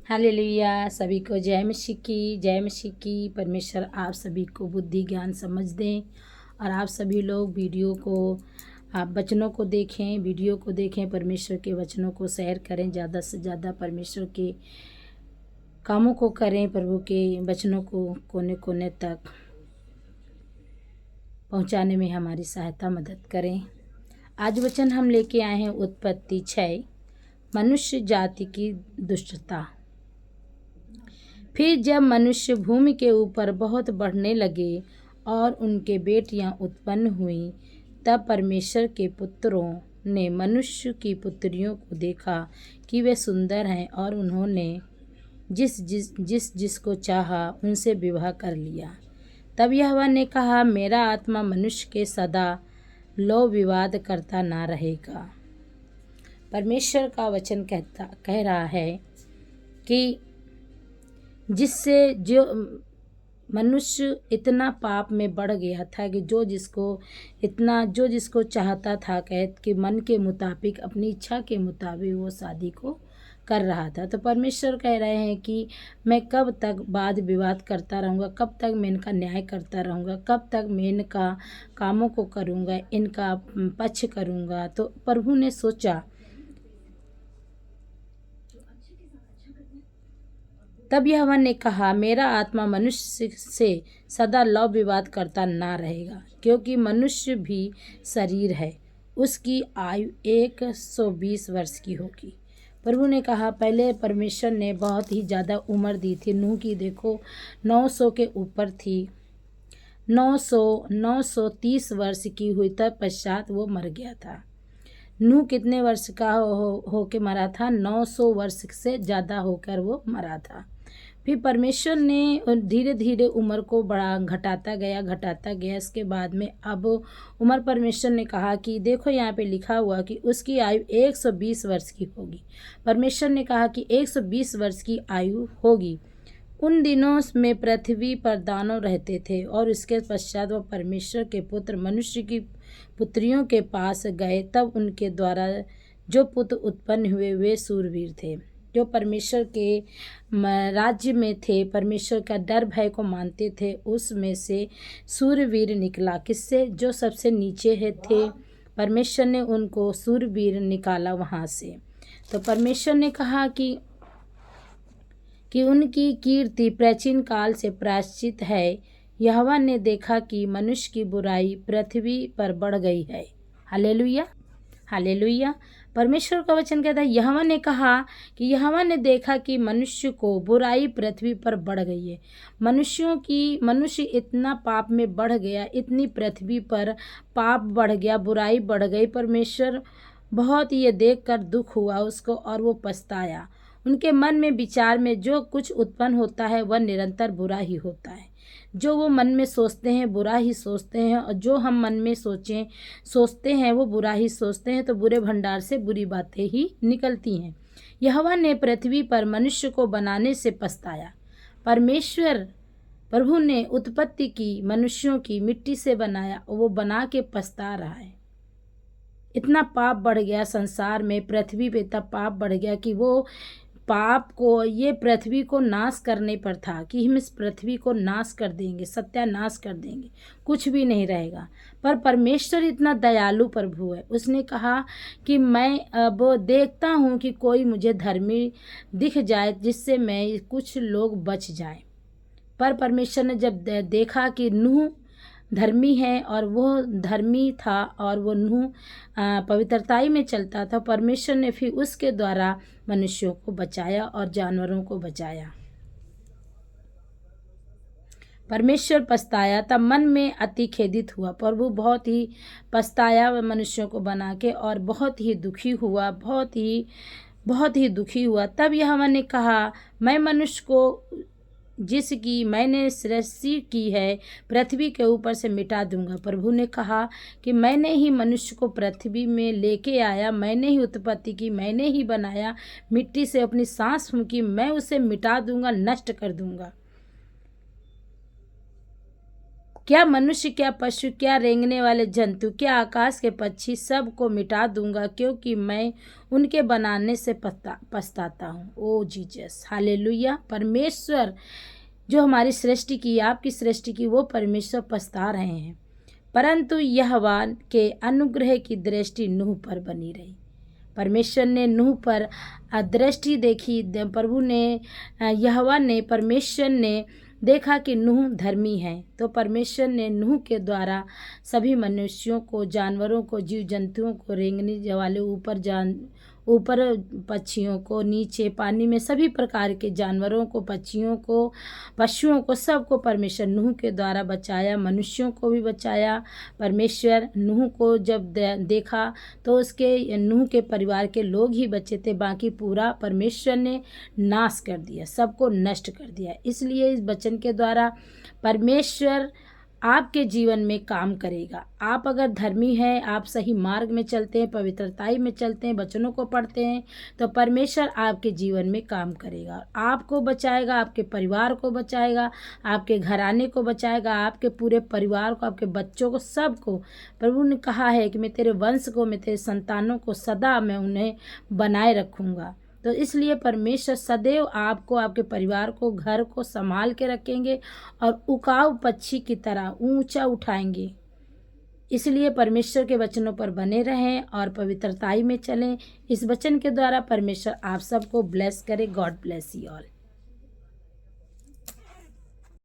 Hallelujah. सभी को जय मसीह की, जय मसीह की। परमेश्वर आप सभी को बुद्धि ज्ञान समझ दें और आप सभी लोग वीडियो को, आप वचनों को देखें, वीडियो को देखें, परमेश्वर के वचनों को शेयर करें, ज़्यादा से ज़्यादा परमेश्वर के कामों को करें, प्रभु के वचनों को कोने कोने तक पहुंचाने में हमारी सहायता मदद करें। आज वचन हम लेके आए हैं उत्पत्ति 6, मनुष्य जाति की दुष्टता। फिर जब मनुष्य भूमि के ऊपर बहुत बढ़ने लगे और उनके बेटियां उत्पन्न हुईं, तब परमेश्वर के पुत्रों ने मनुष्य की पुत्रियों को देखा कि वे सुंदर हैं और उन्होंने जिसको चाहा उनसे विवाह कर लिया। तब यहोवा ने कहा, मेरा आत्मा मनुष्य के सदा लौ विवाद करता ना रहेगा। परमेश्वर का वचन कह रहा है कि जिससे जो मनुष्य इतना पाप में बढ़ गया था कि जो जिसको चाहता था, कह कि मन के मुताबिक, अपनी इच्छा के मुताबिक वो शादी को कर रहा था। तो परमेश्वर कह रहे हैं कि मैं कब तक वाद विवाद करता रहूँगा, कब तक मैं इनका न्याय करता रहूँगा, कब तक मैं इनका कामों को करूँगा, इनका पक्ष करूँगा। तो प्रभु ने सोचा, तब यहोवा ने कहा, मेरा आत्मा मनुष्य से सदा लव विवाद करता ना रहेगा, क्योंकि मनुष्य भी शरीर है, उसकी आयु 120 वर्ष की होगी। प्रभु ने कहा, पहले परमेश्वर ने बहुत ही ज़्यादा उम्र दी थी नूह की, देखो 900 के ऊपर थी, 930 वर्ष की हुई, तब पश्चात वो मर गया था। नूह कितने वर्ष का हो के मरा था? 900 वर्ष से ज़्यादा होकर वो मरा था। फिर परमेश्वर ने धीरे धीरे उम्र को बड़ा घटाता गया। इसके बाद में अब उम्र परमेश्वर ने कहा कि देखो यहाँ पे लिखा हुआ कि उसकी आयु 120 वर्ष की होगी। परमेश्वर ने कहा कि 120 वर्ष की आयु होगी। उन दिनों में पृथ्वी पर दानव रहते थे और इसके पश्चात वह परमेश्वर के पुत्र मनुष्य की पुत्रियों के पास गए। तब उनके द्वारा जो पुत्र उत्पन्न हुए वे शूरवीर थे, जो परमेश्वर के राज्य में थे, परमेश्वर का डर भय को मानते थे। उसमें से शूरवीर निकला। किससे? जो सबसे नीचे थे, परमेश्वर ने उनको शूरवीर निकाला वहाँ से। तो परमेश्वर ने कहा कि उनकी कीर्ति प्राचीन काल से प्रायश्चित है। यहोवा ने देखा कि मनुष्य की बुराई पृथ्वी पर बढ़ गई है। Hallelujah, hallelujah. परमेश्वर का वचन कहता है, यहोवा ने कहा कि यहोवा ने देखा कि मनुष्य को बुराई पृथ्वी पर बढ़ गई है। मनुष्य इतना पाप में बढ़ गया, इतनी पृथ्वी पर पाप बढ़ गया, बुराई बढ़ गई। परमेश्वर बहुत ये देखकर दुख हुआ उसको और वो पछताया। उनके मन में विचार में जो कुछ उत्पन्न होता है वह निरंतर बुरा ही होता है। जो वो मन में सोचते हैं बुरा ही सोचते हैं, और जो हम मन में सोचते हैं वो बुरा ही सोचते हैं। तो बुरे भंडार से बुरी बातें ही निकलती हैं। यहोवा ने पृथ्वी पर मनुष्य को बनाने से पछताया। प्रभु ने उत्पत्ति की, मनुष्यों की मिट्टी से बनाया और वो बना के पछता रहा है। इतना पाप बढ़ गया संसार में, पृथ्वी पे इतना पाप बढ़ गया कि वो पाप को, ये पृथ्वी को नाश करने पर था कि हम इस पृथ्वी को नाश कर देंगे, सत्यानाश कर देंगे, कुछ भी नहीं रहेगा। पर परमेश्वर इतना दयालु प्रभु है, उसने कहा कि मैं अब देखता हूँ कि कोई मुझे धर्मी दिख जाए जिससे मैं कुछ लोग बच जाएं। पर परमेश्वर ने जब देखा कि नूह धर्मी है और वो धर्मी था और वो नूह पवित्रताई में चलता था, परमेश्वर ने फिर उसके द्वारा मनुष्यों को बचाया और जानवरों को बचाया। परमेश्वर पछताया, तब मन में अति खेदित हुआ। प्रभु बहुत ही पछताया मनुष्यों को बना के और बहुत ही दुखी हुआ, बहुत ही दुखी हुआ। तब यहोवा ने कहा, मैं मनुष्य को जिसकी मैंने सृष्टि की है पृथ्वी के ऊपर से मिटा दूंगा। प्रभु ने कहा कि मैंने ही मनुष्य को पृथ्वी में लेके आया, मैंने ही उत्पत्ति की, मैंने ही बनाया, मिट्टी से अपनी सांस फूंकी, मैं उसे मिटा दूंगा, नष्ट कर दूंगा। क्या मनुष्य, क्या पशु, क्या रेंगने वाले जंतु, क्या आकाश के पक्षी, सब को मिटा दूंगा, क्योंकि मैं उनके बनाने से पछताता हूँ। ओ जीसस, हालेलुया। परमेश्वर जो हमारी सृष्टि की, आपकी सृष्टि की, वो परमेश्वर पछता रहे हैं, परंतु यहोवा के अनुग्रह की दृष्टि नूह पर बनी रही। परमेश्वर ने नूह पर दृष्टि देखी। प्रभु ने, यहोवा ने, परमेश्वर ने देखा कि नूह धर्मी है, तो परमेश्वर ने नूह के द्वारा सभी मनुष्यों को, जानवरों को, जीव जंतुओं को, रेंगने वाले ऊपर पक्षियों को, नीचे पानी में सभी प्रकार के जानवरों को, पक्षियों को, पशुओं को, सबको परमेश्वर नूह के द्वारा बचाया। मनुष्यों को भी बचाया। परमेश्वर नूह को जब देखा तो उसके, नूह के परिवार के लोग ही बचे थे, बाकी पूरा परमेश्वर ने नाश कर दिया, सबको नष्ट कर दिया। इसलिए इस वचन के द्वारा परमेश्वर आपके जीवन में काम करेगा। आप अगर धर्मी हैं, आप सही मार्ग में चलते हैं, पवित्रताई में चलते हैं, वचनों को पढ़ते हैं, तो परमेश्वर आपके जीवन में काम करेगा, आपको बचाएगा, आपके परिवार को बचाएगा, आपके घराने को बचाएगा, आपके पूरे परिवार को, आपके बच्चों को, सबको। प्रभु ने कहा है कि मैं तेरे वंश को, मैं तेरे संतानों को सदा मैं उन्हें बनाए रखूँगा। तो इसलिए परमेश्वर सदैव आपको, आपके परिवार को, घर को संभाल के रखेंगे और उकाऊ पक्षी की तरह ऊंचा उठाएंगे। इसलिए परमेश्वर के वचनों पर बने रहें और पवित्रताई में चलें। इस वचन के द्वारा परमेश्वर आप सबको ब्लेस करे। God bless you all.